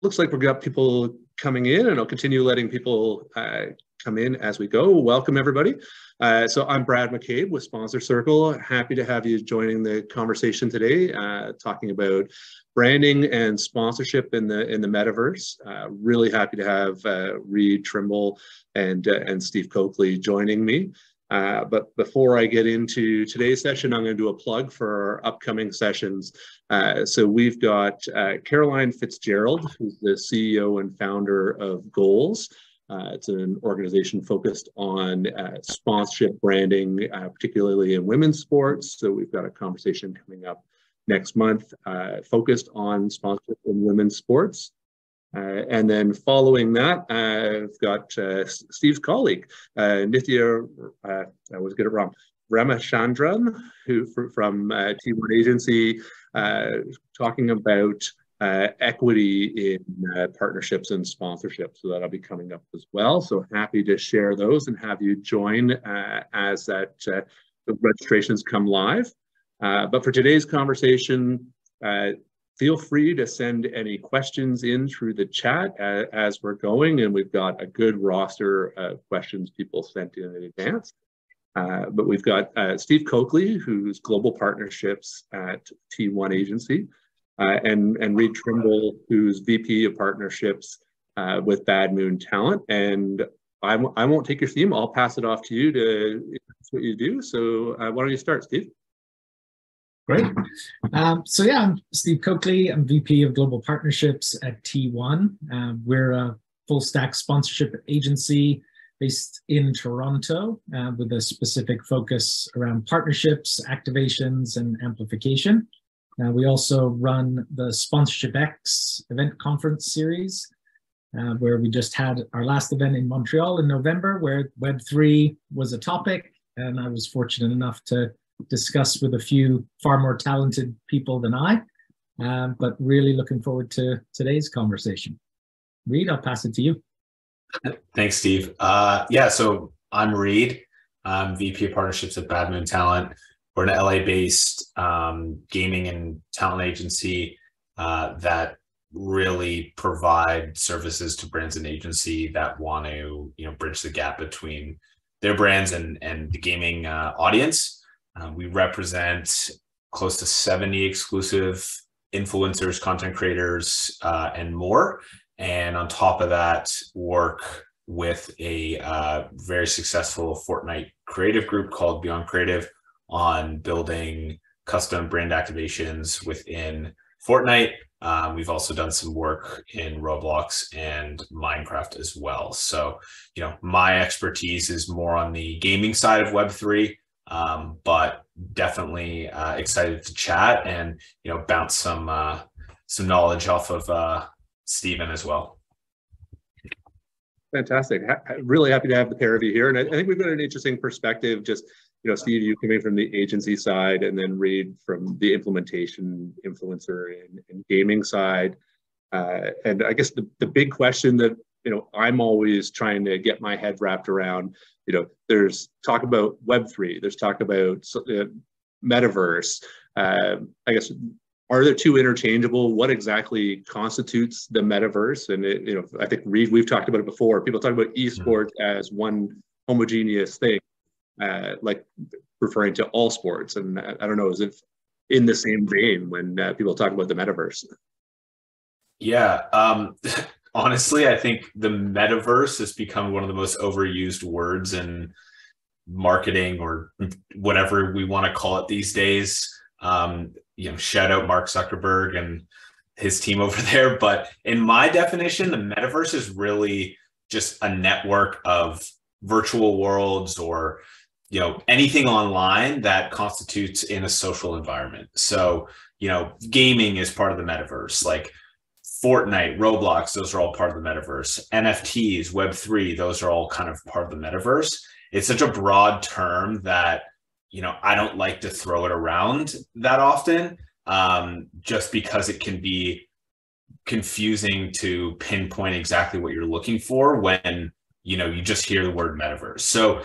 looks like we've got people coming in, and I'll continue letting people come in as we go. Welcome, everybody. So I'm Brad McCabe with Sponsor Circle. Happy to have you joining the conversation today, talking about branding and sponsorship in the Metaverse. Really happy to have Reid Trimble and Steve Coakley joining me. But before I get into today's session, I'm going to do a plug for our upcoming sessions. So we've got Caroline Fitzgerald, who's the CEO and founder of Goals. It's an organization focused on sponsorship branding, particularly in women's sports. So we've got a conversation coming up next month focused on sponsorship in women's sports. And then following that, I've got Steve's colleague, Nithya, I always get it wrong, Ramachandran, who from T1 Agency, talking about equity in partnerships and sponsorship. So that'll be coming up as well. So happy to share those and have you join as the registrations come live. But for today's conversation, feel free to send any questions in through the chat as we're going, and we've got a good roster of questions people sent in advance. But we've got Steve Coakley, who's Global Partnerships at T1 Agency, and Reid Trimble, who's VP of Partnerships with Bad Moon Talent. And I won't take your theme. I'll pass it off to you to that's what you do. So why don't you start, Steve? Great. So yeah, I'm Steve Coakley. I'm VP of Global Partnerships at T1. We're a full stack sponsorship agency based in Toronto with a specific focus around partnerships, activations, and amplification. We also run the Sponsorship X event conference series, where we just had our last event in Montreal in November, where Web3 was a topic, and I was fortunate enough to discuss with a few far more talented people than I, but really looking forward to today's conversation. Reid, I'll pass it to you. Thanks, Steve. Yeah, so I'm Reid. I'm VP of Partnerships at Bad Moon Talent. We're an LA-based gaming and talent agency that really provide services to brands and agency that want to, bridge the gap between their brands and the gaming audience. We represent close to 70 exclusive influencers, content creators, and more. And on top of that, work with a very successful Fortnite creative group called Beyond Creative on building custom brand activations within Fortnite. We've also done some work in Roblox and Minecraft as well. So, my expertise is more on the gaming side of Web3. But definitely excited to chat and bounce some knowledge off of Stephen as well. Fantastic. Really happy to have the pair of you here, and I think we've got an interesting perspective. Just Steve, you coming from the agency side, and then Reid from the implementation, influencer, and gaming side. And I guess the big question that I'm always trying to get my head wrapped around. There's talk about Web3, there's talk about Metaverse. I guess, are the two interchangeable? What exactly constitutes the Metaverse? And I think Reid, we've talked about it before. People talk about esports as one homogeneous thing, like referring to all sports. And I don't know, is it in the same vein when people talk about the Metaverse? Yeah. Honestly, I think the metaverse has become one of the most overused words in marketing or whatever we want to call it these days. Shout out Mark Zuckerberg and his team over there. But in my definition, the metaverse is really just a network of virtual worlds or anything online that constitutes in a social environment. So, gaming is part of the metaverse. Like Fortnite, Roblox, those are all part of the metaverse. NFTs, Web3, those are all kind of part of the metaverse. It's such a broad term that, I don't like to throw it around that often, just because it can be confusing to pinpoint exactly what you're looking for when, you just hear the word metaverse. So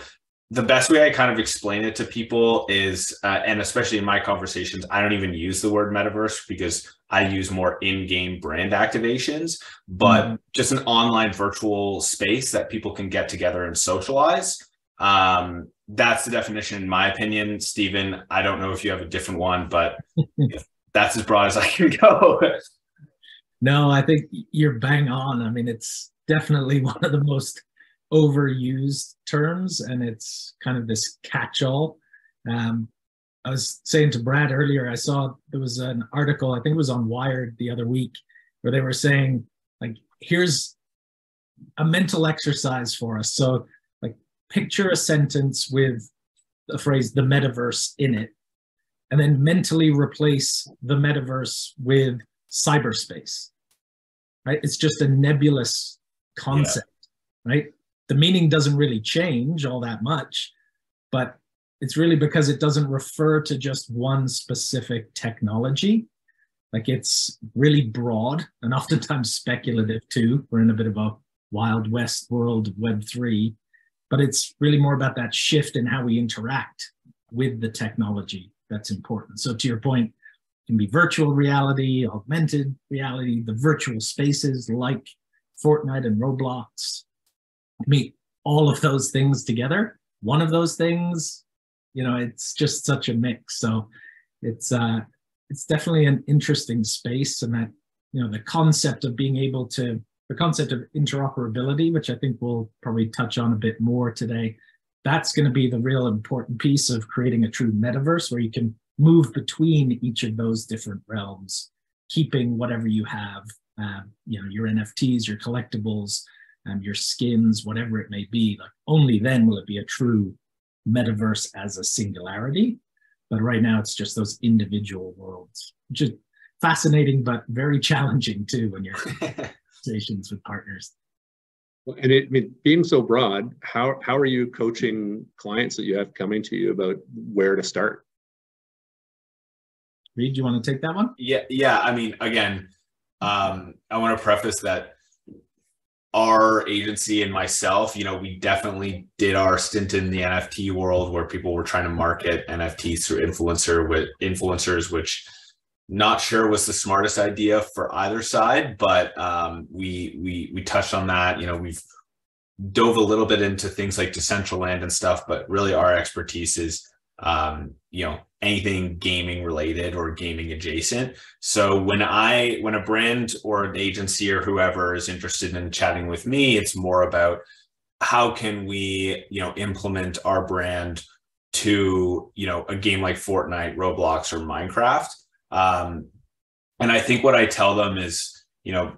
the best way I kind of explain it to people is, and especially in my conversations, I don't even use the word metaverse because I use more in-game brand activations, but just an online virtual space that people can get together and socialize. That's the definition, in my opinion. Stephen, I don't know if you have a different one, but that's as broad as I can go. No, I think you're bang on. I mean, it's definitely one of the most overused terms, and it's kind of this catch-all. I was saying to Brad earlier, I saw there was an article, I think it was on Wired the other week, where they were saying, like, here's a mental exercise for us. So, like, picture a sentence with the phrase "the metaverse" in it, and then mentally replace the metaverse with cyberspace. Right? It's just a nebulous concept, right? The meaning doesn't really change all that much, but it's really because it doesn't refer to just one specific technology. Like, it's really broad and oftentimes speculative too. We're in a bit of a Wild West world of Web3, but it's really more about that shift in how we interact with the technology that's important. So to your point, it can be virtual reality, augmented reality, the virtual spaces like Fortnite and Roblox. Meet all of those things together. One of those things, it's just such a mix. So it's definitely an interesting space, and that, the concept of interoperability, which I think we'll probably touch on a bit more today, that's going to be the real important piece of creating a true metaverse where you can move between each of those different realms, keeping whatever you have, your NFTs, your collectibles, your skins, whatever it may be. Like, only then will it be a true metaverse as a singularity. But right now it's just those individual worlds, which is fascinating, but very challenging too when you're in conversations with partners. And being so broad, how are you coaching clients that you have coming to you about where to start? Reed, do you want to take that one? Yeah. I mean, again, I want to preface that our agency and myself, we definitely did our stint in the NFT world where people were trying to market NFTs through influencers, which not sure was the smartest idea for either side, but we touched on that. We've dove a little bit into things like Decentraland and stuff, but really our expertise is anything gaming related or gaming adjacent. So when a brand or an agency or whoever is interested in chatting with me, it's more about how can we, implement our brand to, a game like Fortnite, Roblox, or Minecraft. And I think what I tell them is,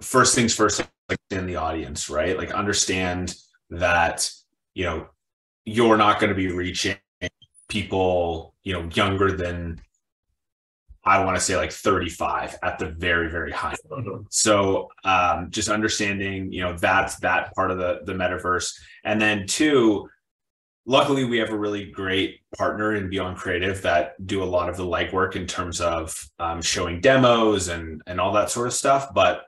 first things first, understand the audience, right? Like, understand that, you're not going to be reaching people, younger than, I want to say, like 35 at the very, very high. So just understanding, that's that part of the metaverse. And then two, luckily we have a really great partner in Beyond Creative that do a lot of the legwork in terms of showing demos and all that sort of stuff. But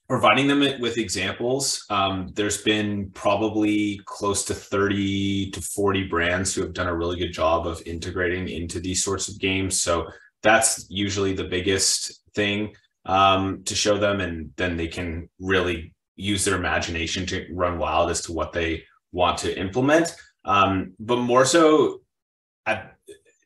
providing them with examples, there's been probably close to 30 to 40 brands who have done a really good job of integrating into these sorts of games. So that's usually the biggest thing to show them, and then they can really use their imagination to run wild as to what they want to implement. But more so at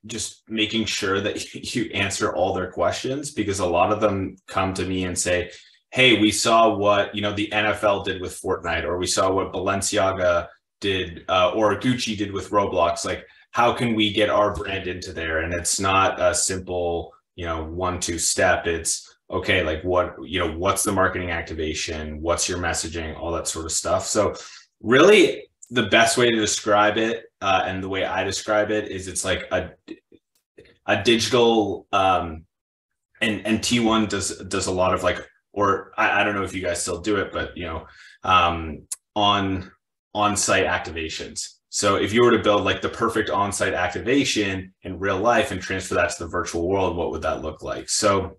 just making sure that you answer all their questions, because a lot of them come to me and say, hey, we saw what, the NFL did with Fortnite, or we saw what Balenciaga did, or Gucci did with Roblox. Like, how can we get our brand into there? And it's not a simple, 1-2 step. It's okay, like what's the marketing activation? What's your messaging? All that sort of stuff. So really the best way to describe it, and the way I describe it, is it's like a digital, and T1 does a lot of like, or I don't know if you guys still do it, but on-site activations. So if you were to build like the perfect on-site activation in real life and transfer that to the virtual world, what would that look like? So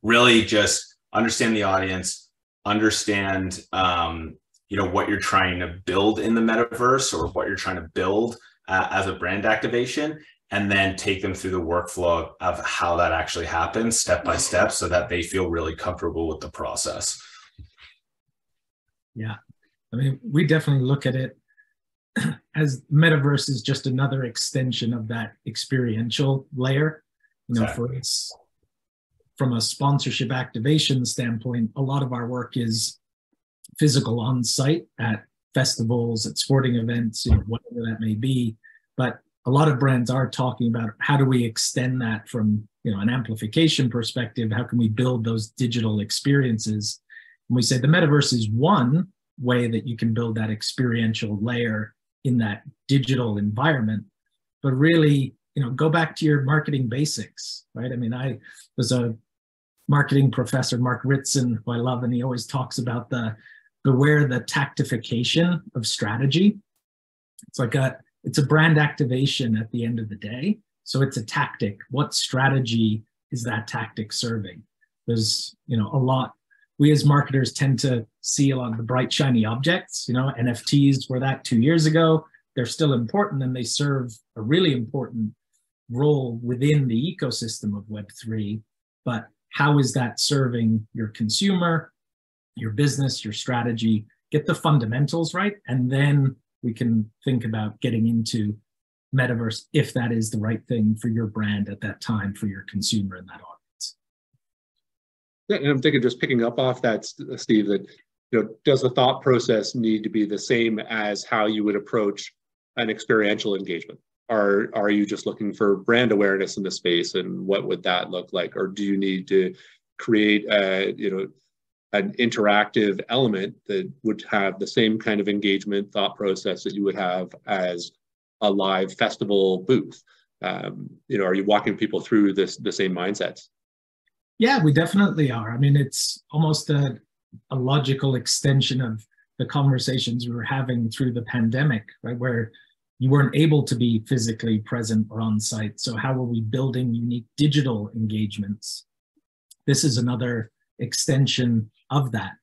really just understand the audience, understand what you're trying to build in the metaverse, or what you're trying to build as a brand activation, and then take them through the workflow of how that actually happens step by step so that they feel really comfortable with the process. Yeah, I mean, we definitely look at it as Metaverse is just another extension of that experiential layer. You know, Exactly. for us, from a sponsorship activation standpoint, a lot of our work is physical on site at festivals, at sporting events, you know, whatever that may be. But a lot of brands are talking about how do we extend that from, you know, an amplification perspective? How can we build those digital experiences? And we say the metaverse is one way that you can build that experiential layer in that digital environment. But really, you know, go back to your marketing basics, right? I mean, I was a marketing professor, Mark Ritson, who I love, and he always talks about beware the tactification of strategy. It's a brand activation at the end of the day. So it's a tactic. What strategy is that tactic serving? There's, you know, a lot, we as marketers tend to see a lot of the bright, shiny objects. You know, NFTs were that 2 years ago. They're still important and they serve a really important role within the ecosystem of Web3. But how is that serving your consumer, your business, your strategy? Get the fundamentals right, and then we can think about getting into metaverse if that is the right thing for your brand at that time, for your consumer and that audience. Yeah, and I'm thinking, just picking up off that, Steve, that, you know, does the thought process need to be the same as how you would approach an experiential engagement? Are you just looking for brand awareness in the space, and what would that look like? Or do you need to create an interactive element that would have the same kind of engagement thought process that you would have as a live festival booth? You know, are you walking people through the same mindsets? Yeah, we definitely are. I mean, it's almost a logical extension of the conversations we were having through the pandemic, right? Where you weren't able to be physically present or on site. So how are we building unique digital engagements? This is another extension of that.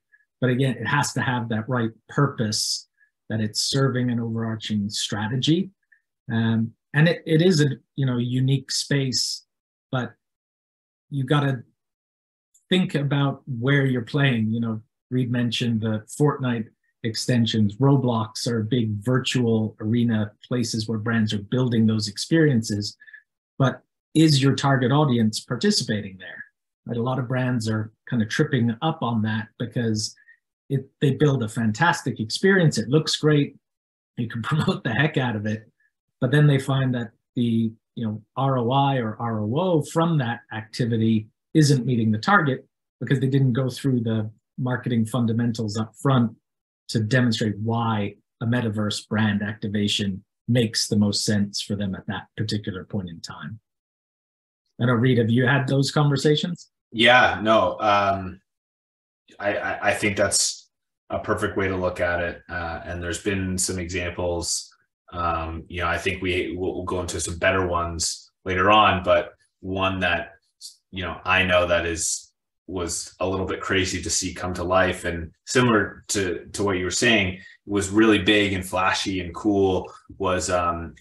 But again, it has to have that right purpose, that it's serving an overarching strategy. And it is a, you know, unique space, but you got to think about where you're playing. You know, Reed mentioned the Fortnite extensions. Roblox are big virtual arena places where brands are building those experiences. But is your target audience participating there? Right? A lot of brands are kind of tripping up on that because they build a fantastic experience. It looks great. You can promote the heck out of it. But then they find that the, you know, ROI or ROO from that activity isn't meeting the target because they didn't go through the marketing fundamentals up front to demonstrate why a metaverse brand activation makes the most sense for them at that particular point in time. I don't know, Reed, have you had those conversations? Yeah, no, I think that's a perfect way to look at it. And there's been some examples. You know, I think we'll go into some better ones later on, but one that, you know, I know that was a little bit crazy to see come to life, and similar to what you were saying, was really big and flashy and cool, was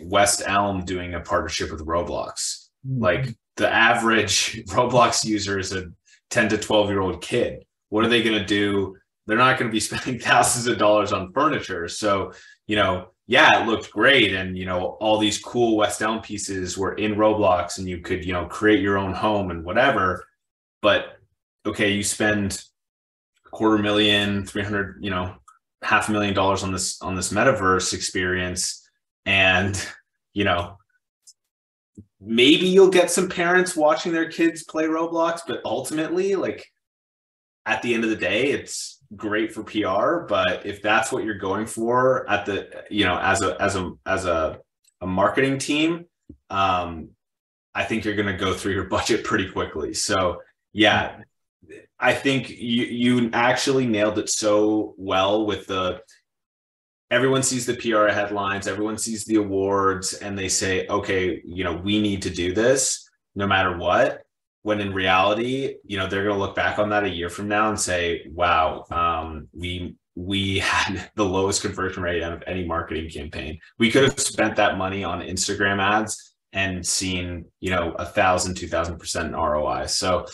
West Elm doing a partnership with Roblox. Mm-hmm. Like, the average Roblox user is a 10 to 12-year-old kid. What are they going to do? They're not going to be spending thousands of dollars on furniture. So, you know, yeah, it looked great. And, you know, all these cool West Elm pieces were in Roblox and you could, you know, create your own home and whatever. But, okay, you spend $250,000, 300, you know, $500,000 on this metaverse experience. And, you know, maybe you'll get some parents watching their kids play Roblox, but ultimately, like, at the end of the day, it's great for PR. But if that's what you're going for at the, you know, as a marketing team, I think you're going to go through your budget pretty quickly. So yeah, I think you actually nailed it so well with everyone sees the PR headlines, everyone sees the awards, and they say, okay, you know, we need to do this no matter what. When in reality, you know, they're going to look back on that a year from now and say, wow, we we had the lowest conversion rate out of any marketing campaign. We could have spent that money on Instagram ads and seen, 1,000, 2,000% ROI. So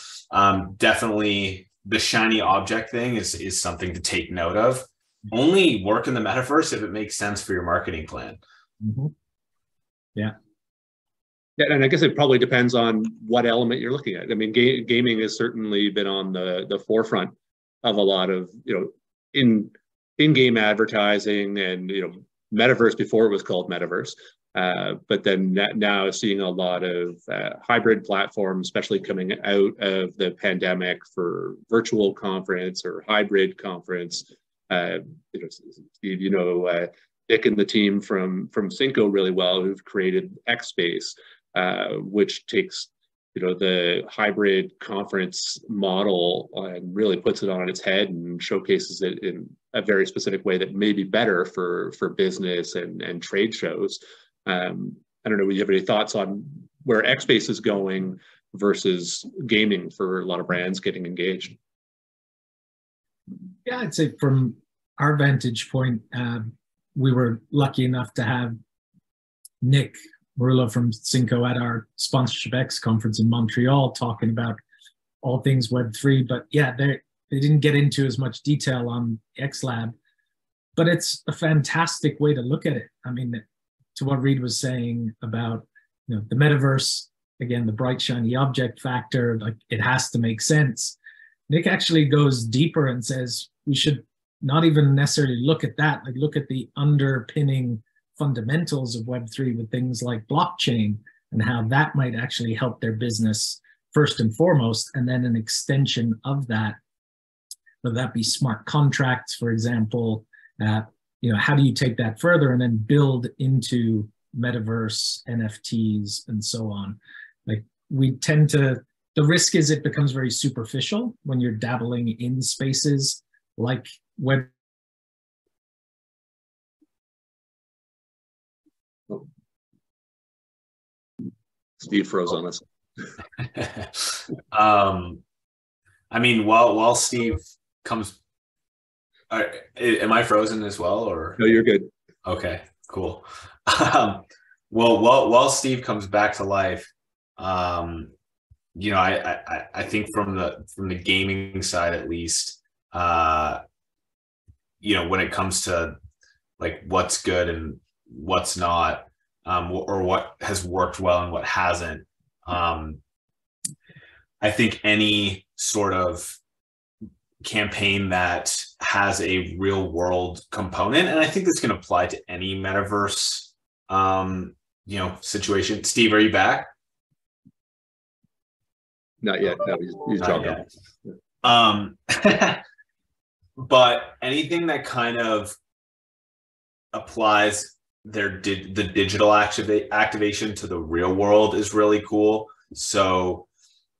definitely the shiny object thing is something to take note of. Only work in the metaverse if it makes sense for your marketing plan. Mm-hmm. Yeah. Yeah, and I guess it probably depends on what element you're looking at. I mean, gaming has certainly been on the forefront of a lot of, in-game advertising and, Metaverse before it was called Metaverse. But then now seeing a lot of hybrid platforms, especially coming out of the pandemic for virtual conference or hybrid conference. Steve, Nick and the team from Cinco really well, who've created X Space, which takes the hybrid conference model and really puts it on its head and showcases it in a very specific way that may be better for business and trade shows. I don't know, do you have any thoughts on where X Space is going versus gaming for a lot of brands getting engaged? Yeah, I'd say from our vantage point, we were lucky enough to have Nick Marullo from Cinco at our Sponsorship X conference in Montreal talking about all things Web3. But yeah, they didn't get into as much detail on X Lab, but it's a fantastic way to look at it. I mean, to what Reed was saying about the metaverse, again, the bright shiny object factor, like it has to make sense. Nick actually goes deeper and says we should not even necessarily look at that, like look at the underpinning fundamentals of Web3 with things like blockchain and how that might actually help their business first and foremost, and then an extension of that, whether that be smart contracts, for example. How do you take that further and then build into metaverse, NFTs, and so on? Like we tend to, the risk is it becomes very superficial when you're dabbling in spaces like web. Steve froze on us. I mean, while Steve comes, am I frozen as well, or? No, you're good. Okay, cool. While Steve comes back to life, I think from the gaming side at least, when it comes to like what's good and what's not, or what has worked well and what hasn't, I think any sort of campaign that has a real world component, and I think this can apply to any metaverse, situation. Steve, are you back? Not yet. No, he's dropped off. But anything that kind of applies the digital activation to the real world is really cool. So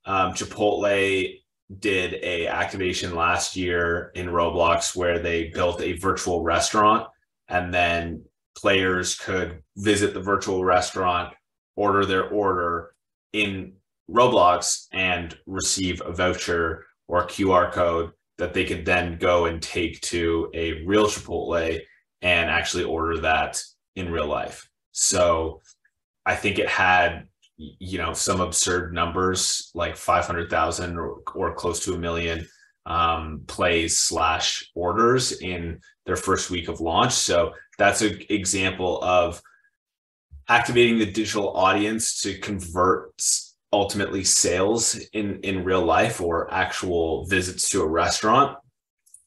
Chipotle did a activation last year in Roblox where they built a virtual restaurant, and then players could visit the virtual restaurant, order their order in Roblox, and receive a voucher or a QR code that they could then go and take to a real Chipotle and actually order that in real life. So I think it had, some absurd numbers like 500,000 or close to 1 million plays / orders in their first week of launch. So that's an example of activating the digital audience to convert ultimately sales in real life or actual visits to a restaurant.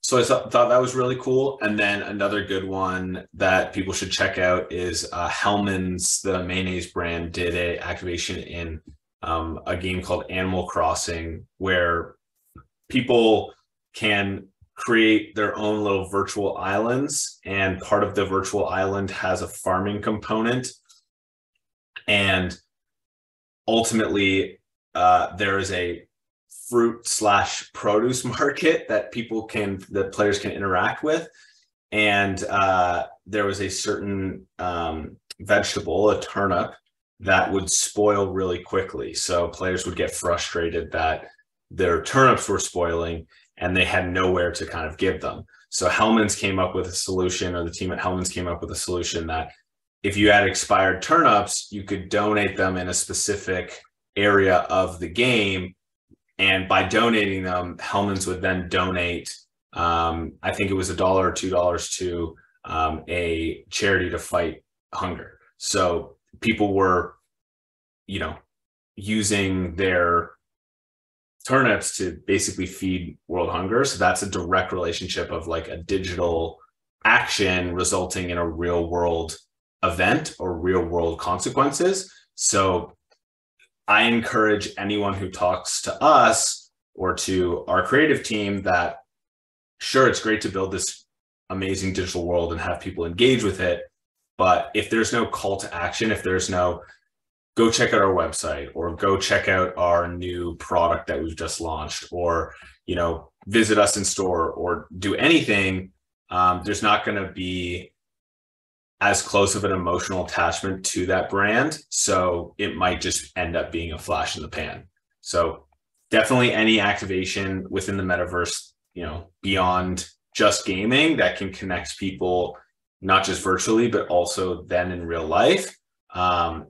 So I thought that was really cool. And then another good one that people should check out is Hellmann's, the mayonnaise brand, did a activation in a game called Animal Crossing, where people can create their own little virtual islands, and part of the virtual island has a farming component. And ultimately, there is a fruit / produce market that players can interact with. And there was a certain vegetable, a turnip, that would spoil really quickly. So players would get frustrated that their turnips were spoiling and they had nowhere to kind of give them. So Hellman's came up with a solution, or the team at Hellman's came up with a solution that if you had expired turnips, you could donate them in a specific area of the game. And by donating them, Hellman's would then donate, I think it was $1 or $2 to a charity to fight hunger. So people were, using their turnips to basically feed world hunger. So that's a direct relationship of like a digital action resulting in a real world event or real world consequences. So I encourage anyone who talks to us or to our creative team that, sure, it's great to build this amazing digital world and have people engage with it. But if there's no call to action, if there's no go check out our website or go check out our new product that we've just launched, or, visit us in store or do anything, there's not going to be as close of an emotional attachment to that brand. So it might just end up being a flash in the pan. So definitely any activation within the metaverse, beyond just gaming that can connect people, not just virtually, but also then in real life,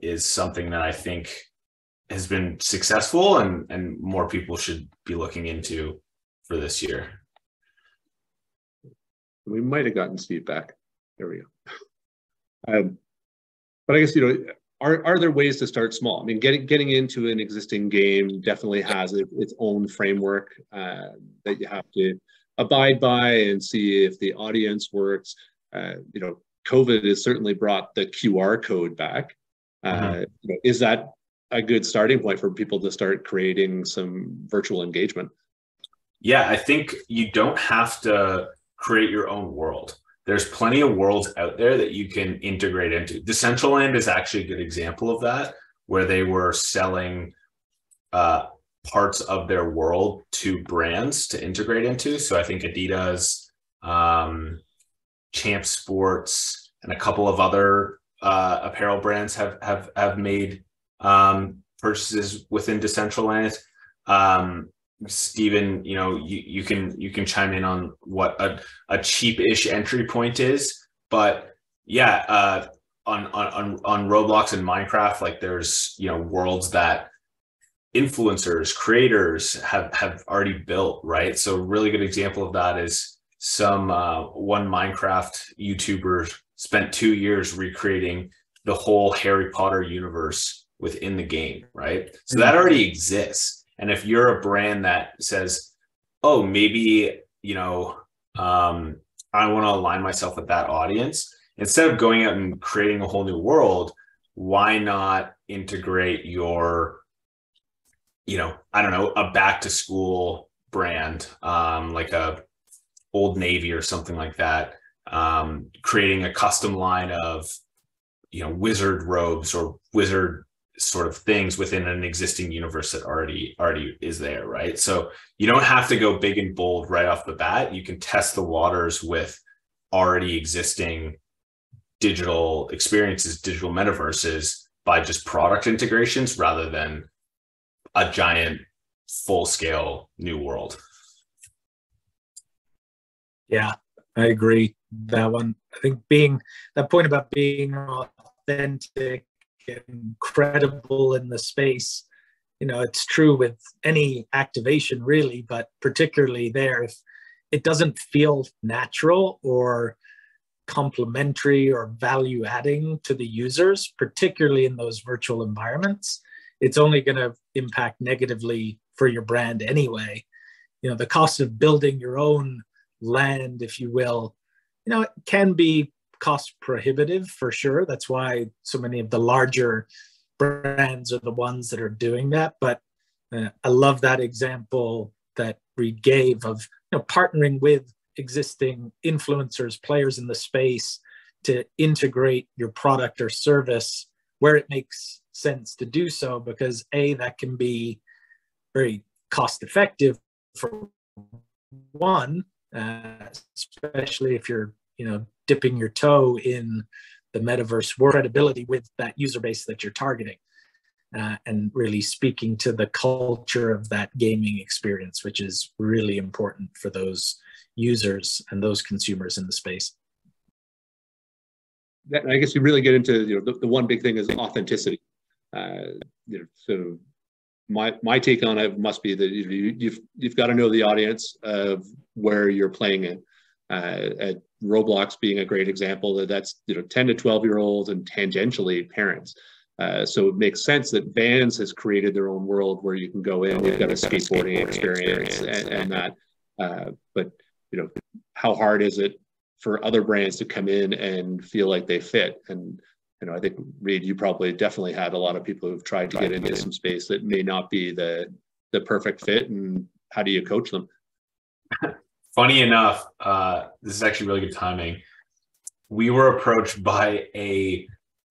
is something that I think has been successful and more people should be looking into for this year. We might have gotten Steve back. There we go. But I guess, are there ways to start small? I mean, getting into an existing game definitely has its own framework that you have to abide by and see if the audience works. COVID has certainly brought the QR code back. Is that a good starting point for people to start creating some virtual engagement? Yeah, I think you don't have to create your own world. There's plenty of worlds out there that you can integrate into. Decentraland is actually a good example of that, where they were selling parts of their world to brands to integrate into. So I think Adidas, Champ Sports, and a couple of other apparel brands have made purchases within Decentraland. Stephen, you can chime in on what a cheap-ish entry point is, but yeah, on Roblox and Minecraft, like there's worlds that influencers, creators have already built, right? So a really good example of that is one Minecraft YouTuber spent 2 years recreating the whole Harry Potter universe within the game, right? So that already exists. And if you're a brand that says, oh, maybe, I want to align myself with that audience, instead of going out and creating a whole new world, why not integrate your, a back to school brand, like a Old Navy or something like that, creating a custom line of, wizard robes or wizard sort of things within an existing universe that already is there, right? So you don't have to go big and bold right off the bat. You can test the waters with already existing digital experiences, digital metaverses, by just product integrations rather than a giant full-scale new world. Yeah, I agree. That one, I think that point about being authentic and credible in the space, it's true with any activation really, but particularly there, if it doesn't feel natural or complementary or value adding to the users, particularly in those virtual environments, it's only going to impact negatively for your brand anyway. The cost of building your own land, if you will, it can be cost prohibitive for sure. That's why so many of the larger brands are the ones that are doing that. But I love that example that Reed gave of partnering with existing influencers, players in the space to integrate your product or service where it makes sense to do so, because that can be very cost effective for one, especially if you're dipping your toe in the metaverse world, credibility with that user base that you're targeting, and really speaking to the culture of that gaming experience, which is really important for those users and those consumers in the space. I guess you really get into the one big thing is authenticity. So my take on it must be that you've got to know the audience of where you're playing in. At Roblox being a great example, that's 10 to 12-year-olds and tangentially parents. So it makes sense that Vans has created their own world where you can go in. You've got a skateboarding experience and that. But how hard is it for other brands to come in and feel like they fit? And I think, Reid, you probably definitely had a lot of people who've tried to get into some space that may not be the perfect fit. And how do you coach them? Funny enough, this is actually really good timing. We were approached by a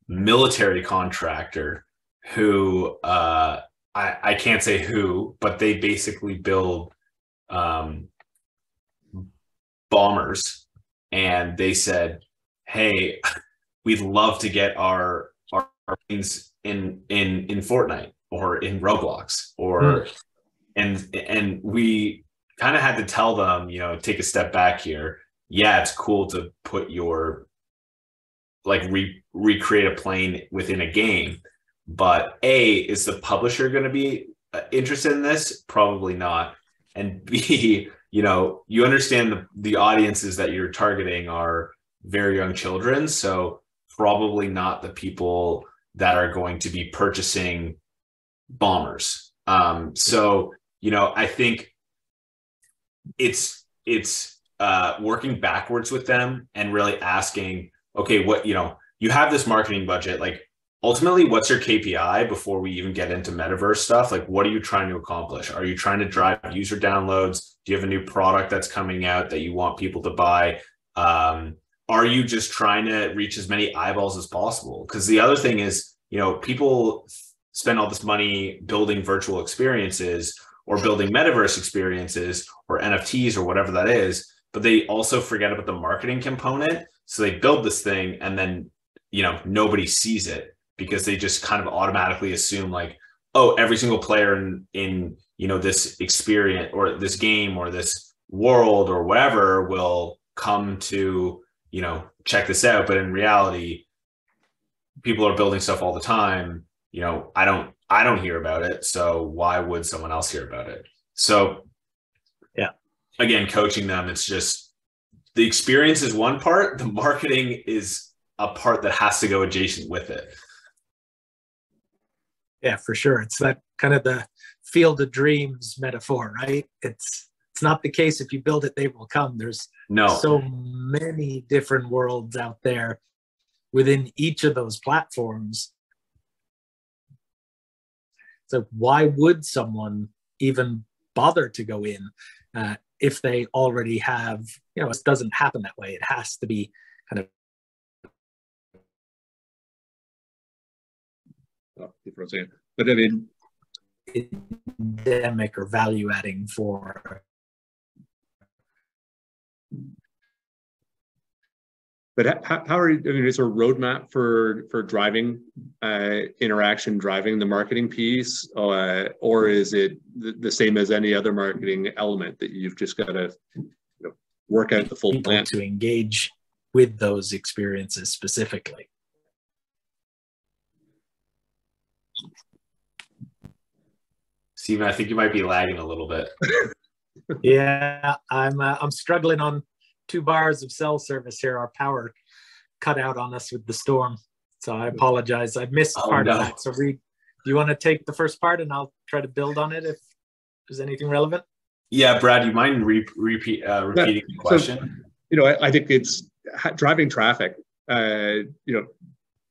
military contractor who, I can't say who, but they basically build bombers. And they said, hey, we'd love to get our things in Fortnite or in Roblox and we kind of had to tell them, take a step back here. Yeah, it's cool to put your recreate a plane within a game, but A, is the publisher going to be interested in this? Probably not. And B, you understand the audiences that you're targeting are very young children, so probably not the people that are going to be purchasing bombers. So I think it's working backwards with them and really asking, okay, what you have this marketing budget, like ultimately what's your KPI before we even get into metaverse stuff? Like, what are you trying to accomplish? Are you trying to drive user downloads? Do you have a new product that's coming out that you want people to buy? Are you just trying to reach as many eyeballs as possible? Because the other thing is, people spend all this money building virtual experiences or building metaverse experiences or NFTs or whatever that is, but they also forget about the marketing component. So they build this thing and then, nobody sees it because they just kind of automatically assume like, oh, every single player in this experience or this game or this world or whatever will come to, check this out. But in reality, people are building stuff all the time. I don't hear about it. So why would someone else hear about it? So yeah, again, coaching them, it's just the experience is one part. The marketing is a part that has to go adjacent with it. Yeah, for sure. It's that kind of the field of dreams metaphor, right? It's not the case. If you build it, they will come. There's so many different worlds out there within each of those platforms. So why would someone even bother to go in if they already have, it doesn't happen that way. It has to be kind of but I mean, endemic or value adding for. But how are you? I mean, is there a roadmap for driving interaction, driving the marketing piece, or is it the same as any other marketing element that you've just got to work out the full plan to engage with those experiences specifically? Steven, I think you might be lagging a little bit. Yeah, I'm struggling on 2 bars of cell service here. Our power cut out on us with the storm, so I apologize. I missed part of that. So Reid, do you want to take the first part and I'll try to build on it if there's anything relevant? Yeah, Brad, you mind repeating the question? So, I think it's driving traffic.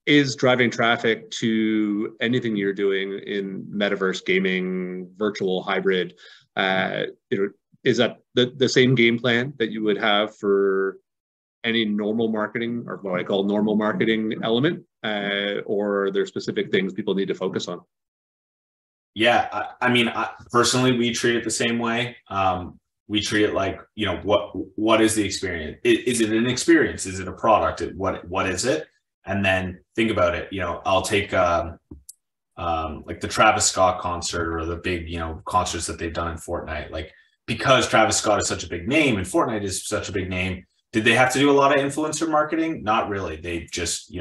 Is driving traffic to anything you're doing in metaverse gaming, virtual hybrid, is that the same game plan that you would have for any normal marketing, or what I call normal marketing element, or are there specific things people need to focus on? Yeah, I mean, personally, we treat it the same way. We treat it like, what is the experience? Is it an experience? Is it a product? What is it? And then think about it. I'll take like the Travis Scott concert or the big, concerts that they've done in Fortnite. Like because Travis Scott is such a big name and Fortnite is such a big name, did they have to do a lot of influencer marketing? Not really. They just,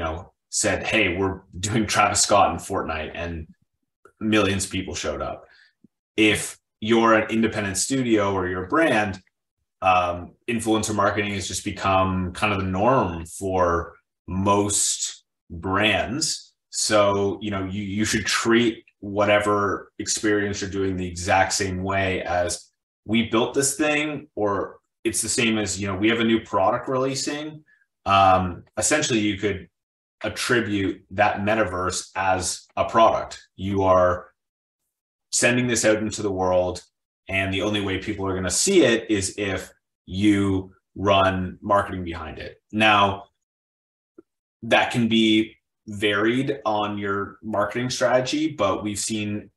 said, hey, we're doing Travis Scott and Fortnite, and millions of people showed up. If you're an independent studio or you're a brand, influencer marketing has just become kind of the norm for most brands. So, you should treat whatever experience you're doing the exact same way as we built this thing, or it's the same as, we have a new product releasing. Essentially, you could attribute that metaverse as a product. You are sending this out into the world, and the only way people are going to see it is if you run marketing behind it. Now, that can be varied on your marketing strategy, but we've seen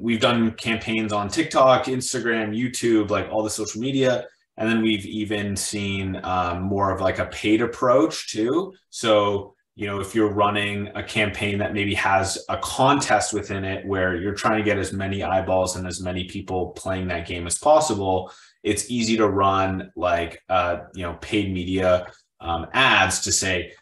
we've done campaigns on TikTok, Instagram, YouTube, like all the social media. And then we've even seen more of like a paid approach too. So, if you're running a campaign that maybe has a contest within it where you're trying to get as many eyeballs and as many people playing that game as possible, it's easy to run like, paid media ads to say,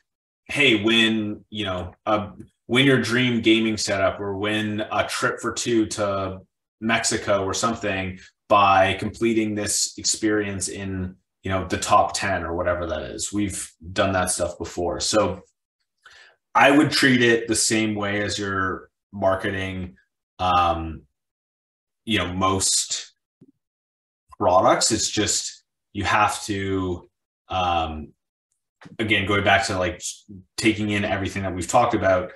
hey, win your dream gaming setup, or win a trip for 2 to Mexico or something by completing this experience in, the top 10 or whatever that is. We've done that stuff before. So I would treat it the same way as you're marketing, most products. It's just, you have to, again, going back to like taking in everything that we've talked about,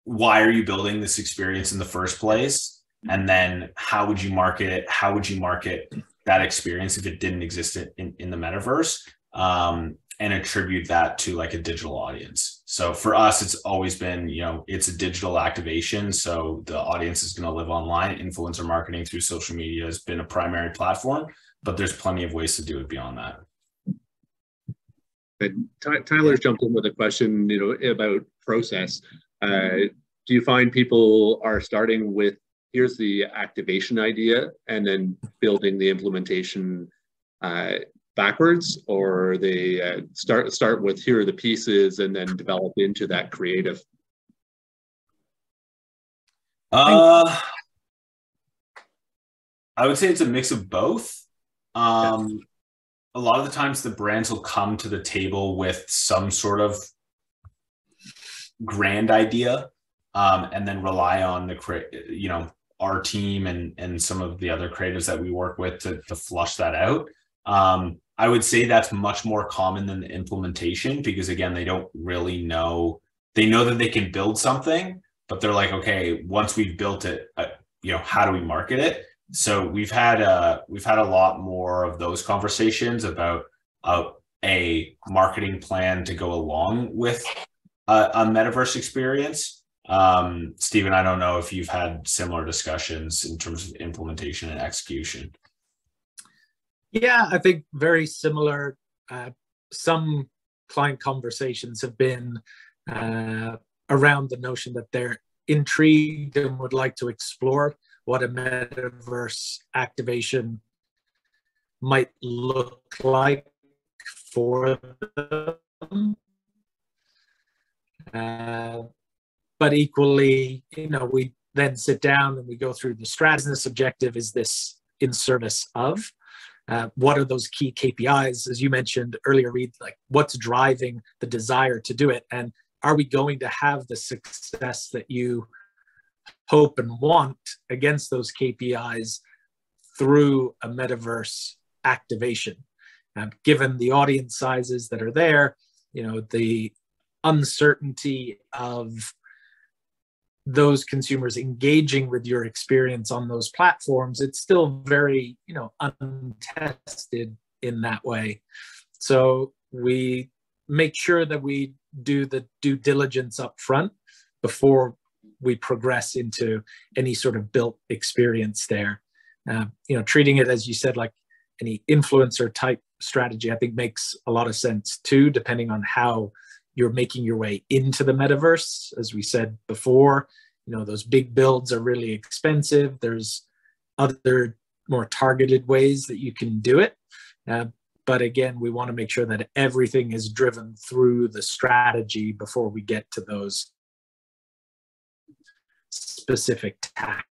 why are you building this experience in the first place? And then how would you market it? How would you market that experience if it didn't exist in the metaverse? And attribute that to like a digital audience. So for us, it's always been, it's a digital activation. So the audience is going to live online. Influencer marketing through social media has been a primary platform, but there's plenty of ways to do it beyond that. Tyler's jumped in with a question, about process. Do you find people are starting with, here's the activation idea, and then building the implementation backwards, or they start with, here are the pieces, and then develop into that creative? I would say it's a mix of both. A lot of the times the brands will come to the table with some sort of grand idea, and then rely on our team and some of the other creatives that we work with to flush that out. I would say that's much more common than the implementation, because again, they don't really know. They know that they can build something, but they're like, okay, once we've built it, how do we market it? So we've had a lot more of those conversations about a marketing plan to go along with a metaverse experience. Stephen, I don't know if you've had similar discussions in terms of implementation and execution. Yeah, I think very similar. Some client conversations have been around the notion that they're intrigued and would like to explore what a metaverse activation might look like for them. But equally, we then sit down and we go through the strategy. This objective is this in service of. What are those key KPIs, as you mentioned earlier, Reid, like what's driving the desire to do it? And are we going to have the success that you hope and want against those KPIs through a metaverse activation? Given the audience sizes that are there, the uncertainty of those consumers engaging with your experience on those platforms, it's still very, untested in that way. So we make sure that we do the due diligence up front before we progress into any sort of built experience there. Treating it, as you said, like any influencer type strategy, I think makes a lot of sense too, depending on how you're making your way into the metaverse. As we said before, those big builds are really expensive. There's other more targeted ways that you can do it. But again, we want to make sure that everything is driven through the strategy before we get to those specific tactics.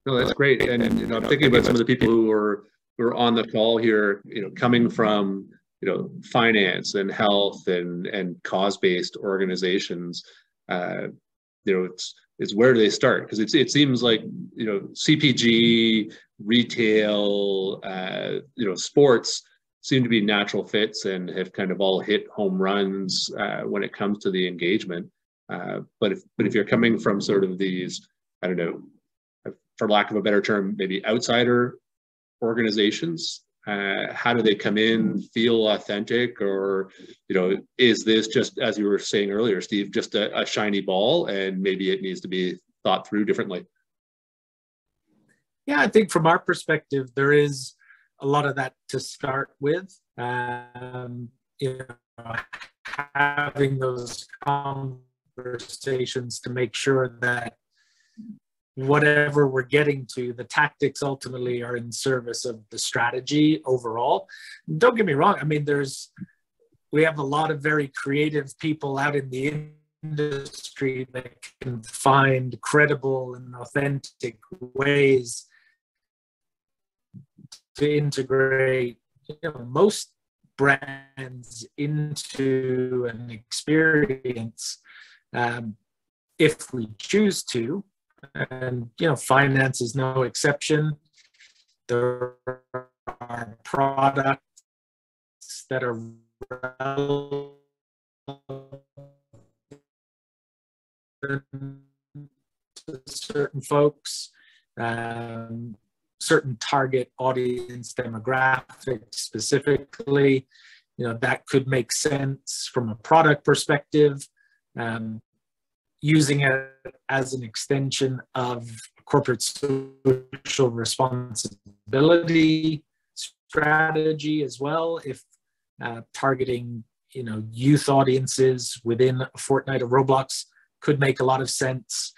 No, that's great. And I'm thinking about some of the people who are on the call here, coming from finance and health and cause-based organizations. It's where do they start? Because it seems like CPG, retail, sports seem to be natural fits and have kind of all hit home runs when it comes to the engagement. But if you're coming from sort of these, I don't know, for lack of a better term, maybe outsider organizations, how do they come in, feel authentic, or is this just, as you were saying earlier, Steve, just a shiny ball and maybe it needs to be thought through differently? Yeah, I think from our perspective, there is a lot of that to start with. Having those conversations to make sure that whatever we're getting to, the tactics ultimately are in service of the strategy overall. Don't get me wrong. I mean, we have a lot of very creative people out in the industry that can find credible and authentic ways to integrate most brands into an experience if we choose to. And finance is no exception. There are products that are relevant to certain folks, certain target audience demographics specifically. That could make sense from a product perspective. Using it as an extension of corporate social responsibility strategy as well, if targeting youth audiences within a fortnight of Roblox could make a lot of sense.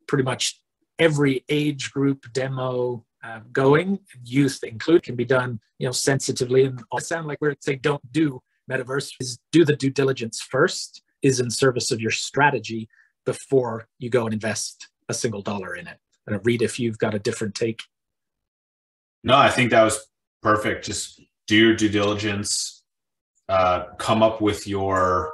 Pretty much every age group demo going, youth included, can be done sensitively. And I sound like we're saying don't do Metaverse, is do the due diligence first, is in service of your strategy before you go and invest a single dollar in it. And Reed, if you've got a different take. No, I think that was perfect. Just do your due diligence, come up with your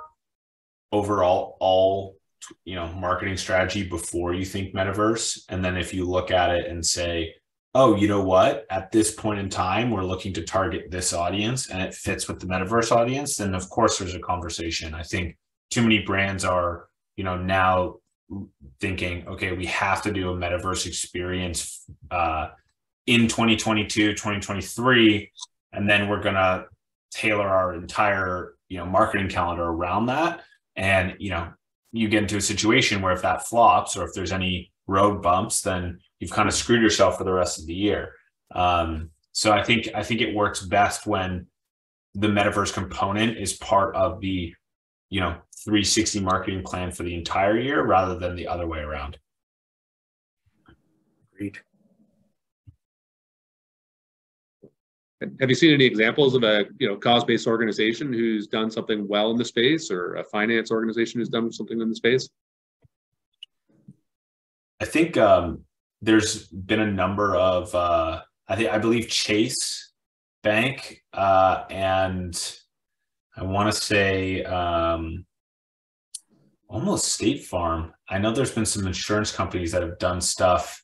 overall marketing strategy before you think Metaverse. And then if you look at it and say, oh, you know what, at this point in time, we're looking to target this audience and it fits with the Metaverse audience, then of course there's a conversation. I think too many brands are now thinking, okay, we have to do a Metaverse experience in 2022, 2023, and then we're going to tailor our entire, marketing calendar around that. And, you get into a situation where if that flops or if there's any road bumps, then you've kind of screwed yourself for the rest of the year. So I think it works best when the Metaverse component is part of the 360 marketing plan for the entire year rather than the other way around. Agreed. Have you seen any examples of a cause-based organization who's done something well in the space, or a finance organization who's done something in the space? I think there's been a number of I believe Chase Bank and I want to say almost State Farm. I know there's been some insurance companies that have done stuff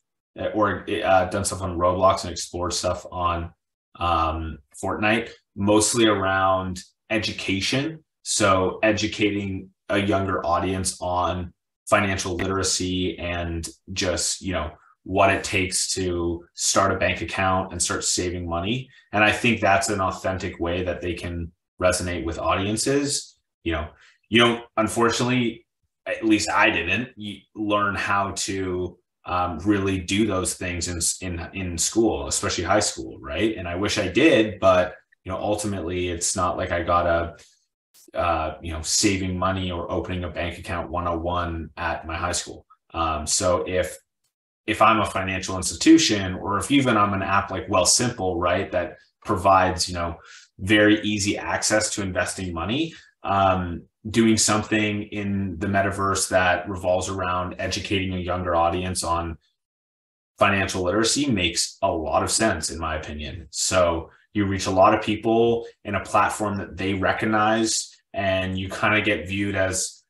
or done stuff on Roblox and explored stuff on Fortnite, mostly around education. So educating a younger audience on financial literacy and just, what it takes to start a bank account and start saving money. And I think that's an authentic way that they can resonate with audiences. You don't, unfortunately, at least I didn't learn how to really do those things in school, especially high school, right? And I wish I did, but ultimately it's not like I got a saving money or opening a bank account 101 at my high school. So if I'm a financial institution, or if even I'm an app like Wealthsimple, right, that provides, very easy access to investing money, doing something in the metaverse that revolves around educating a younger audience on financial literacy makes a lot of sense, in my opinion. So you reach a lot of people in a platform that they recognize, and you kind of get viewed as,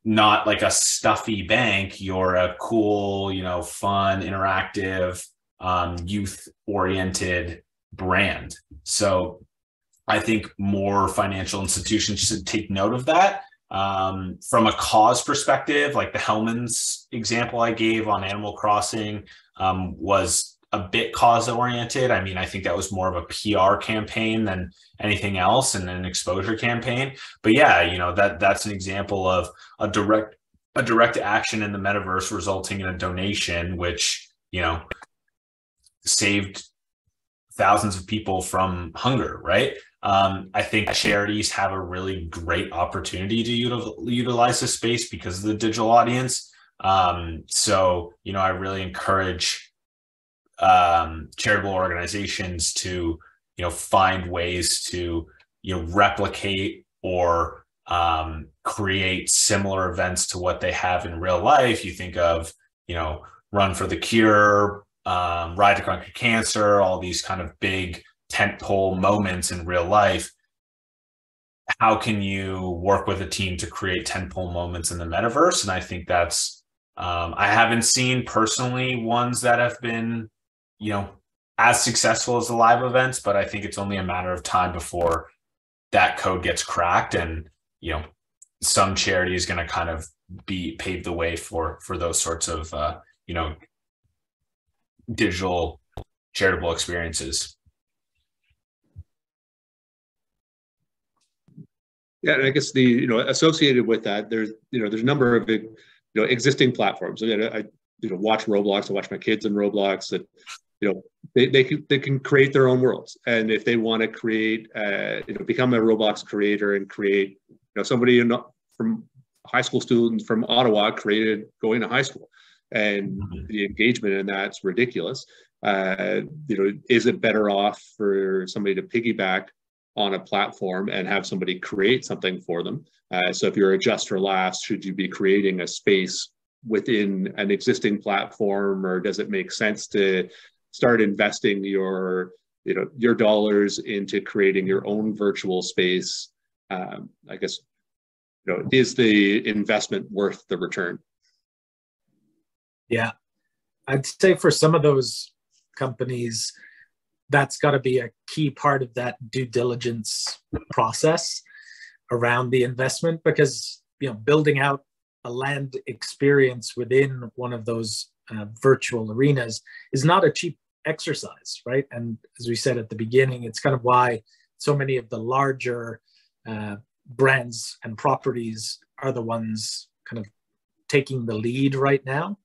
not like a stuffy bank. You're a cool, fun, interactive, youth-oriented brand. So I think more financial institutions should take note of that. From a cause perspective, like the Hellman's example I gave on Animal Crossing was a bit cause oriented. I mean, I think that was more of a PR campaign than anything else, and an exposure campaign. But yeah, that's an example of a direct action in the metaverse resulting in a donation, which, saved thousands of people from hunger, right? I think charities have a really great opportunity to utilize this space because of the digital audience. So, I really encourage charitable organizations to, find ways to, replicate or create similar events to what they have in real life. You think of, Run for the Cure, Ride to Conquer Cancer, all these kind of big tentpole moments in real life. How can you work with a team to create tentpole moments in the metaverse? And I think that's, I haven't seen personally ones that have been, as successful as the live events, but I think it's only a matter of time before that code gets cracked, and, some charity is going to kind of pave the way for those sorts of, digital charitable experiences. Yeah, and I guess associated with that, there's a number of big, existing platforms. I watch Roblox. I watch my kids in Roblox. That they can create their own worlds, and if they want to create, become a Roblox creator and create, somebody from high school students from Ottawa created going to high school, and the engagement in that's ridiculous. Is it better off for somebody to piggyback on a platform and have somebody create something for them? So if you're a Just for Laughs, should you be creating a space within an existing platform, or does it make sense to start investing your dollars into creating your own virtual space? I guess, is the investment worth the return? Yeah, I'd say for some of those companies, that's got to be a key part of that due diligence process around the investment, because building out a land experience within one of those virtual arenas is not a cheap exercise, right? And as we said at the beginning, it's kind of why so many of the larger brands and properties are the ones kind of taking the lead right now.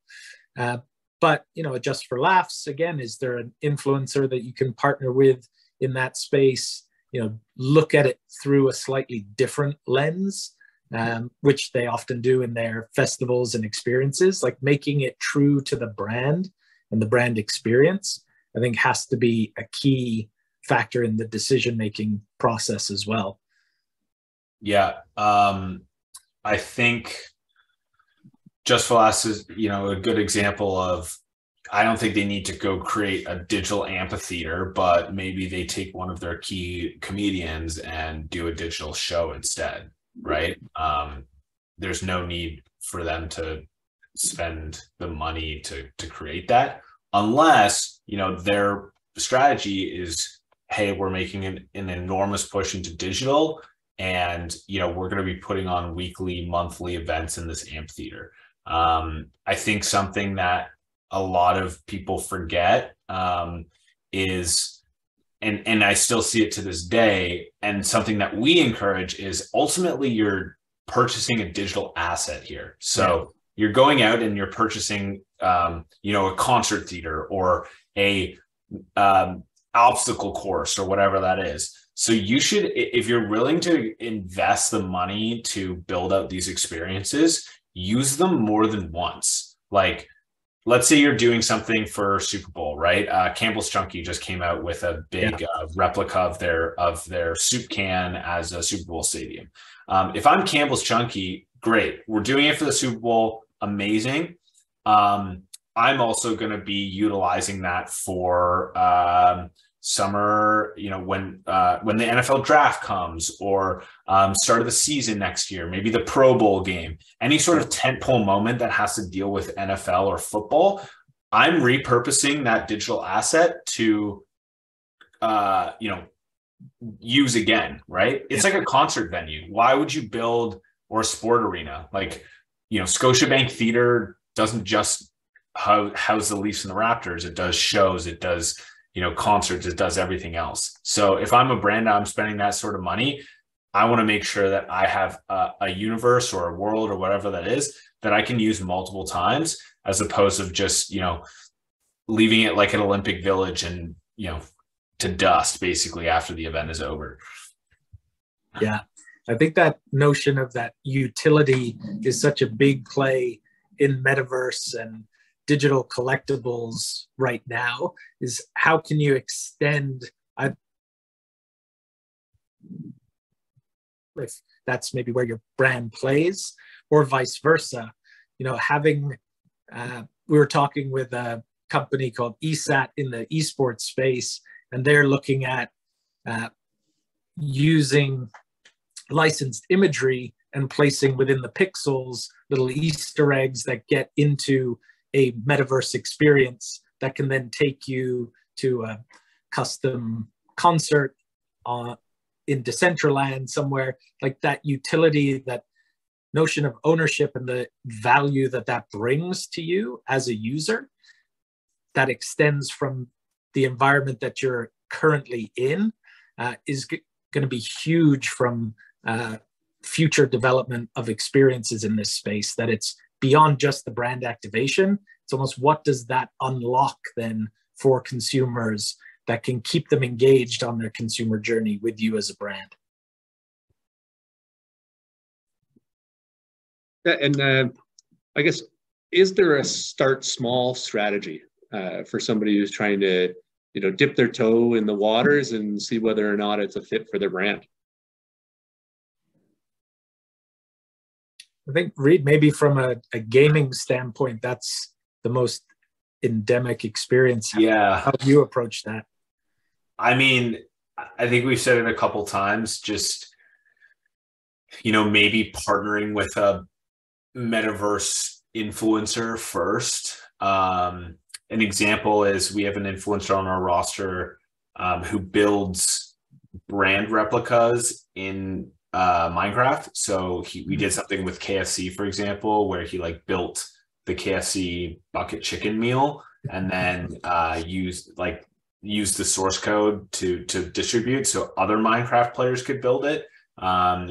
But Just for Laughs, again, is there an influencer that you can partner with in that space? Look at it through a slightly different lens, which they often do in their festivals and experiences, like making it true to the brand and the brand experience, I think has to be a key factor in the decision-making process as well. Yeah. I think Just for Laughs is, a good example of, I don't think they need to go create a digital amphitheater, but maybe they take one of their key comedians and do a digital show instead, right? There's no need for them to spend the money to create that, unless, their strategy is, hey, we're making an enormous push into digital, and, we're going to be putting on weekly, monthly events in this amphitheater. I think something that a lot of people forget is, and I still see it to this day, and something that we encourage is, ultimately you're purchasing a digital asset here. So you're going out and you're purchasing, a concert theater or a obstacle course or whatever that is. So you should, if you're willing to invest the money to build out these experiences, use them more than once. Like, let's say you're doing something for Super Bowl, right? Campbell's Chunky just came out with a big replica of their soup can as a Super Bowl stadium. If I'm Campbell's Chunky, great. We're doing it for the Super Bowl. Amazing. I'm also going to be utilizing that for summer, when the NFL draft comes, or start of the season next year, maybe the Pro Bowl game, any sort of tentpole moment that has to deal with NFL or football. I'm repurposing that digital asset to, use again, right? It's like a concert venue. Why would you build, or a sport arena? Like, Scotiabank Theater doesn't just house the Leafs and the Raptors. It does shows, it does, concerts, it does everything else. So if I'm a brand, I'm spending that sort of money, I want to make sure that I have a universe or a world or whatever that is that I can use multiple times, as opposed to just, leaving it like an Olympic Village and, to dust basically after the event is over. Yeah. I think that notion of that utility is such a big play in Metaverse and digital collectibles right now. Is how can you extend, if that's maybe where your brand plays, or vice versa. Having, we were talking with a company called ESAT in the esports space, and they're looking at using licensed imagery and placing within the pixels little Easter eggs that get into a metaverse experience that can then take you to a custom concert in Decentraland somewhere. Like that utility, that notion of ownership and the value that brings to you as a user, that extends from the environment that you're currently in, is going to be huge from future development of experiences in this space, that it's beyond just the brand activation. It's almost, what does that unlock then for consumers that can keep them engaged on their consumer journey with you as a brand? And I guess, is there a start small strategy for somebody who's trying to, dip their toe in the waters and see whether or not it's a fit for their brand? I think, Reed, maybe from a gaming standpoint, that's the most endemic experience. Yeah. How do you approach that? I mean, I think we've said it a couple times, just, maybe partnering with a metaverse influencer first. An example is, we have an influencer on our roster who builds brand replicas in Minecraft. So we did something with KFC, for example, where he built the KFC bucket chicken meal, and then used the source code to distribute so other Minecraft players could build it.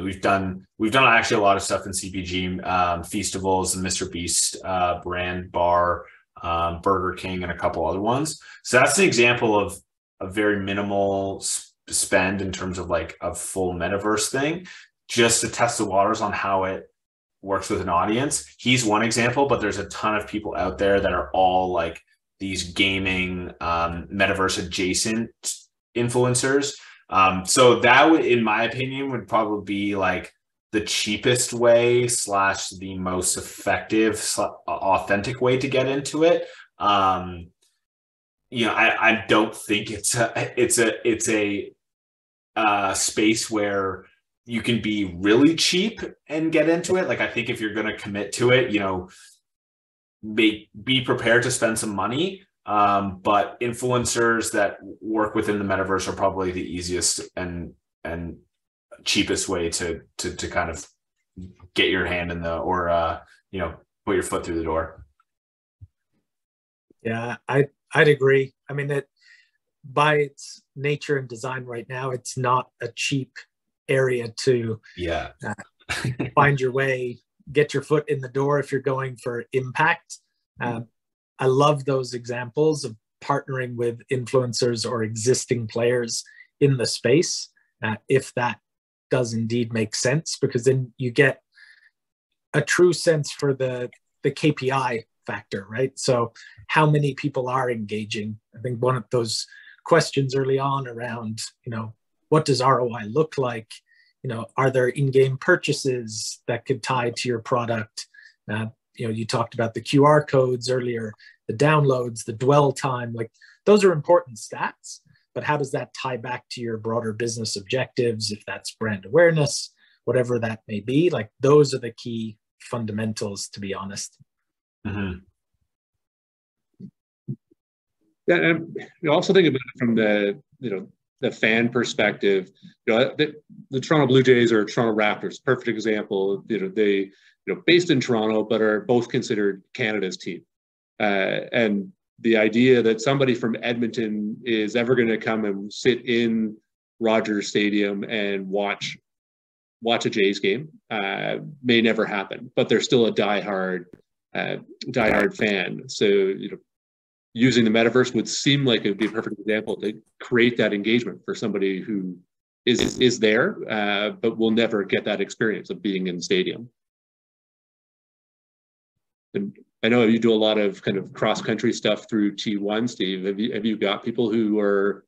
We've done actually a lot of stuff in CPG, Feastables, the Mr. Beast brand bar, Burger King, and a couple other ones. So that's an example of a very minimal spend in terms of a full metaverse thing, just to test the waters on how it works with an audience. He's one example, but there's a ton of people out there that are all these gaming metaverse adjacent influencers. So that would, in my opinion, would probably be the cheapest way / the most effective, authentic way to get into it. I don't think it's a space where you can be really cheap and get into it. I think if you're going to commit to it, be prepared to spend some money. But influencers that work within the metaverse are probably the easiest and cheapest way to kind of get your hand in put your foot through the door. Yeah, I'd agree. I mean, that by its nature and design right now, it's not a cheap area to find your way, get your foot in the door if you're going for impact. I love those examples of partnering with influencers or existing players in the space. if that does indeed make sense, because then you get a true sense for the KPI factor, right? So how many people are engaging? I think one of those questions early on around, what does ROI look like? Are there in-game purchases that could tie to your product? You talked about the QR codes earlier, the downloads, the dwell time, like those are important stats, but how does that tie back to your broader business objectives? If that's brand awareness, whatever that may be, like those are the key fundamentals, to be honest. Mm-hmm. Yeah, and you also think about it from the fan perspective. The Toronto Blue Jays or Toronto Raptors, perfect example. They based in Toronto, but are both considered Canada's team. And the idea that somebody from Edmonton is ever going to come and sit in Rogers Stadium and watch a Jays game may never happen. But they're still a diehard fan. So using the metaverse would seem like it would be a perfect example to create that engagement for somebody who is there, but will never get that experience of being in the stadium. And I know you do a lot of kind of cross-country stuff through T1, Steve. Have you got people who are,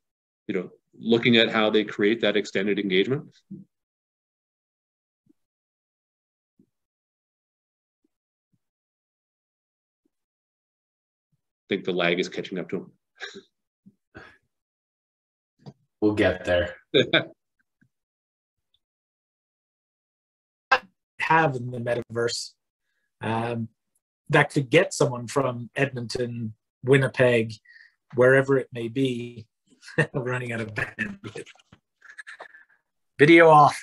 looking at how they create that extended engagement? I think the lag is catching up to him. We'll get there. Have in the metaverse that could get someone from Edmonton, Winnipeg, wherever it may be, running out of bandwidth. Video off.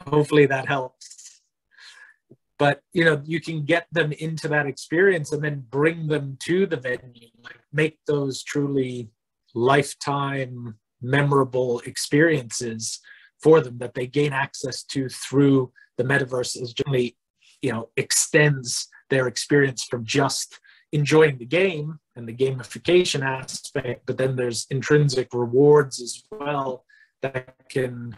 Hopefully that helps. But you can get them into that experience and then bring them to the venue, like make those truly lifetime memorable experiences for them that they gain access to through the metaverse. Is generally, extends their experience from just enjoying the game and the gamification aspect, but then there's intrinsic rewards as well that can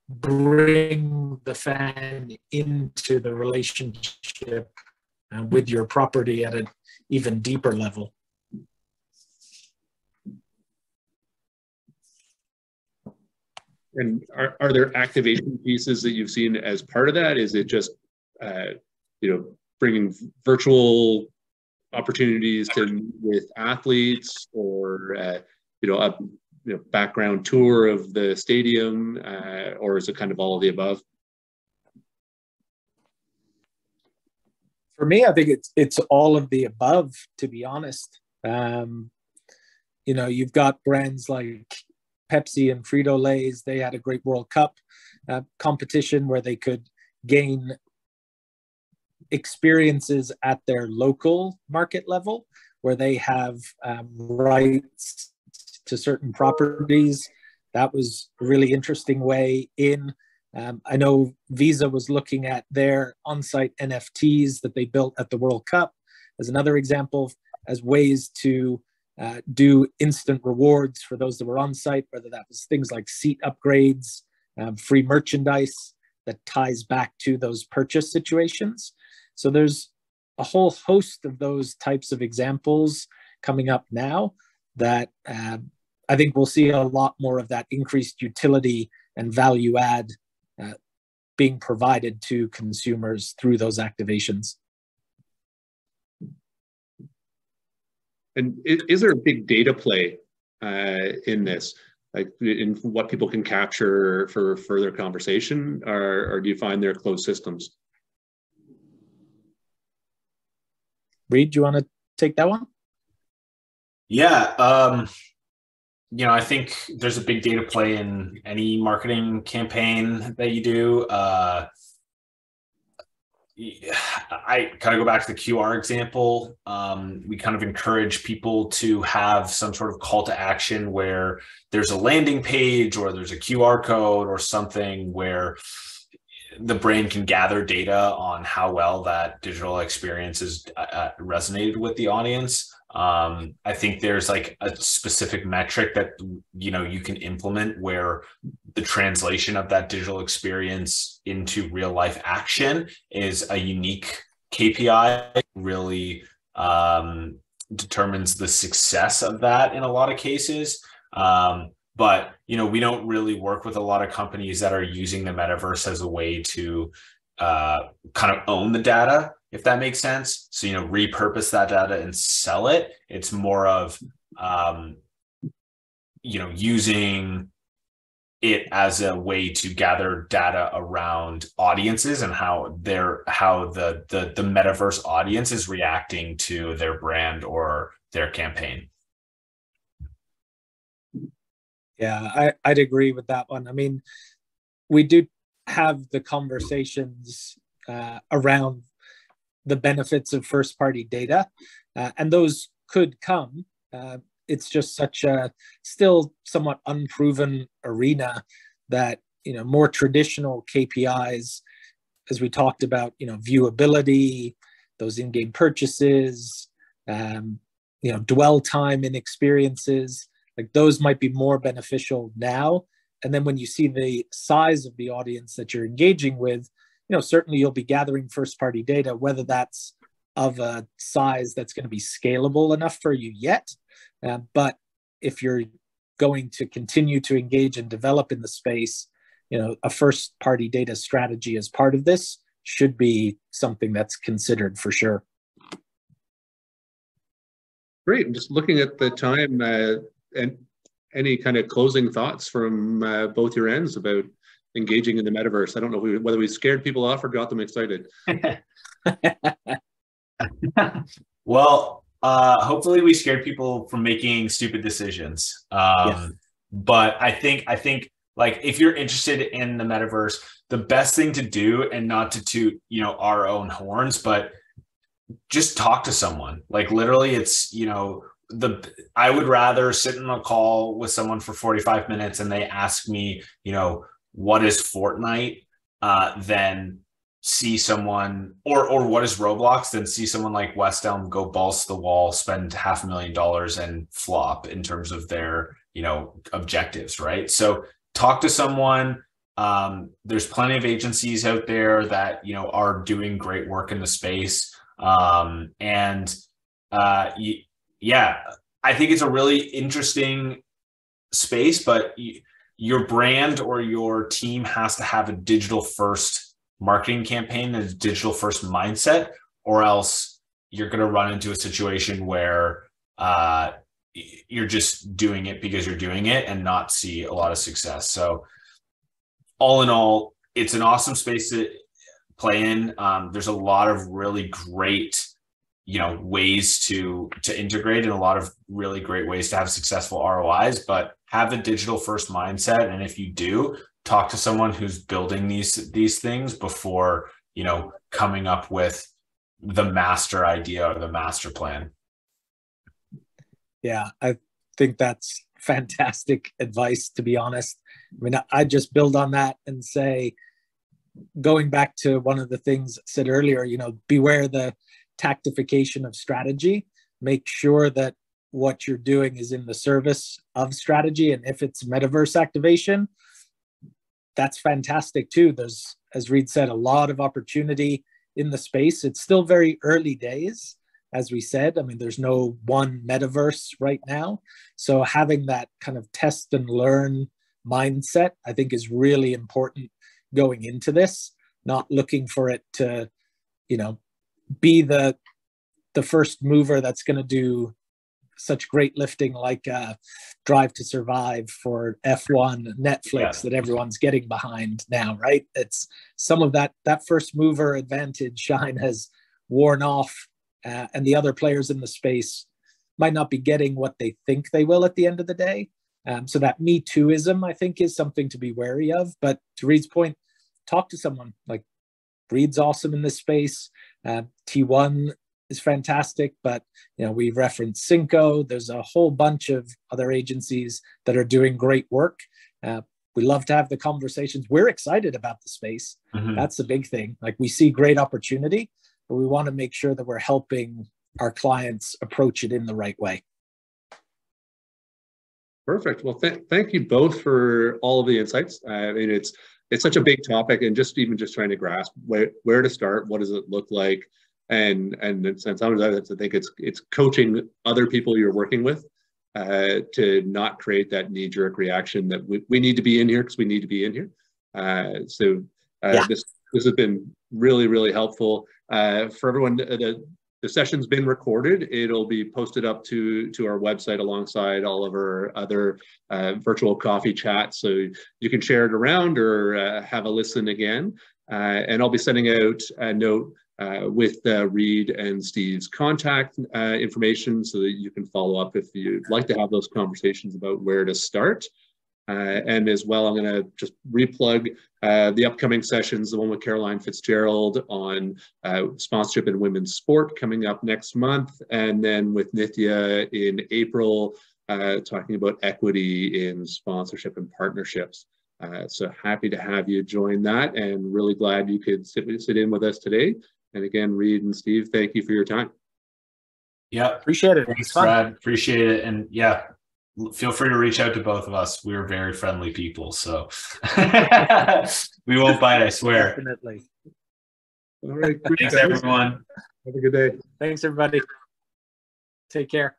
bring the fan into the relationship with your property at an even deeper level. And are there activation pieces that you've seen as part of that? Is it just, bringing virtual opportunities to meet with athletes, or a background tour of the stadium, or is it kind of all of the above? For me, I think it's all of the above, to be honest. You've got brands like Pepsi and Frito-Lay's. They had a great World Cup competition where they could gain experiences at their local market level, where they have rights to certain properties. That was a really interesting way in. I know Visa was looking at their on-site NFTs that they built at the World Cup as another example, as ways to do instant rewards for those that were on site, whether that was things like seat upgrades, free merchandise that ties back to those purchase situations. So there's a whole host of those types of examples coming up now that I think we'll see a lot more of that increased utility and value add being provided to consumers through those activations. And is there a big data play in this, like in what people can capture for further conversation, or do you find they're closed systems? Reid, do you want to take that one? Yeah, I think there's a big data play in any marketing campaign that you do. I kind of go back to the QR example. We kind of encourage people to have some sort of call to action where there's a landing page or there's a QR code or something where the brain can gather data on how well that digital experience is resonated with the audience. I think there's like a specific metric that, you know, you can implement where the translation of that digital experience into real life action is a unique KPI, really determines the success of that in a lot of cases. But, you know, we don't really work with a lot of companies that are using the metaverse as a way to kind of own the data, if that makes sense. So, you know, repurpose that data and sell it. It's more of, you know, using it as a way to gather data around audiences and how the metaverse audience is reacting to their brand or their campaign. Yeah, I'd agree with that one. I mean, we do have the conversations around the benefits of first-party data, and those could come. It's just such a still somewhat unproven arena that, you know, more traditional KPIs, as we talked about, you know, viewability, those in-game purchases, you know, dwell time in experiences, like those might be more beneficial now. And then when you see the size of the audience that you're engaging with, you know, certainly you'll be gathering first-party data, whether that's of a size that's going to be scalable enough for you yet. But if you're going to continue to engage and develop in the space, you know, a first-party data strategy as part of this should be something that's considered for sure. Great. I'm just looking at the time and any kind of closing thoughts from both your ends about engaging in the metaverse. I don't know whether we scared people off or got them excited. Well, hopefully we scared people from making stupid decisions. Yes. But I think like if you're interested in the metaverse, the best thing to do, and not to toot, you know, our own horns, but just talk to someone. Like literally it's, you know, I would rather sit in a call with someone for 45 minutes and they ask me, you know, what is Fortnite, than see someone or what is Roblox, than see someone like West Elm go balls to the wall, spend $500,000 and flop in terms of their, you know, objectives, right? So talk to someone. There's plenty of agencies out there that, you know, are doing great work in the space. Yeah, I think it's a really interesting space, but your brand or your team has to have a digital first marketing campaign and a digital first mindset, or else you're going to run into a situation where you're just doing it because you're doing it and not see a lot of success. So all in all, it's an awesome space to play in. There's a lot of really great, you know, ways to integrate, and a lot of really great ways to have successful ROIs, but have a digital first mindset. And if you do, talk to someone who's building these things before, you know, coming up with the master idea or the master plan. Yeah, I think that's fantastic advice, to be honest. I mean, I just build on that and say, going back to one of the things I said earlier, you know, beware the tactification of strategy. Make sure that what you're doing is in the service of strategy. And if it's metaverse activation, that's fantastic too. There's, as Reed said, a lot of opportunity in the space. It's still very early days, as we said. I mean, there's no one metaverse right now. So having that kind of test and learn mindset, I think, is really important going into this, not looking for it to, you know, be the first mover that's going to do such great lifting like Drive to Survive for F1, Netflix, that everyone's getting behind now, right? It's some of that first mover advantage shine has worn off, and the other players in the space might not be getting what they think they will at the end of the day. So that Me Tooism, I think, is something to be wary of. But to Reed's point, talk to someone. Like, Reed's awesome in this space. T1 is fantastic, but, you know, we've referenced Cinco. There's a whole bunch of other agencies that are doing great work. we love to have the conversations. We're excited about the space. That's the big thing. Like, we see great opportunity, but we want to make sure that we're helping our clients approach it in the right way. Perfect. Well, thank you both for all of the insights. I mean, it's such a big topic, and just trying to grasp where to start, what does it look like, and sometimes I think it's coaching other people you're working with to not create that knee-jerk reaction that we need to be in here because we need to be in here. This has been really, really helpful for everyone. The session's been recorded. It'll be posted up to our website alongside all of our other virtual coffee chats, so you can share it around or have a listen again. And I'll be sending out a note with Reed and Steve's contact information so that you can follow up if you'd like to have those conversations about where to start. And as well, I'm going to just replug the upcoming sessions, the one with Caroline Fitzgerald on sponsorship in women's sport coming up next month, and then with Nithya in April, talking about equity in sponsorship and partnerships. So happy to have you join that, and really glad you could sit in with us today. And again, Reed and Steve, thank you for your time. Yeah, appreciate it. Thanks, Brad. Appreciate it. And yeah, feel free to reach out to both of us. We're very friendly people, so we won't bite, I swear. Definitely. All right. Thanks, everyone. Have a good day. Thanks, everybody. Take care.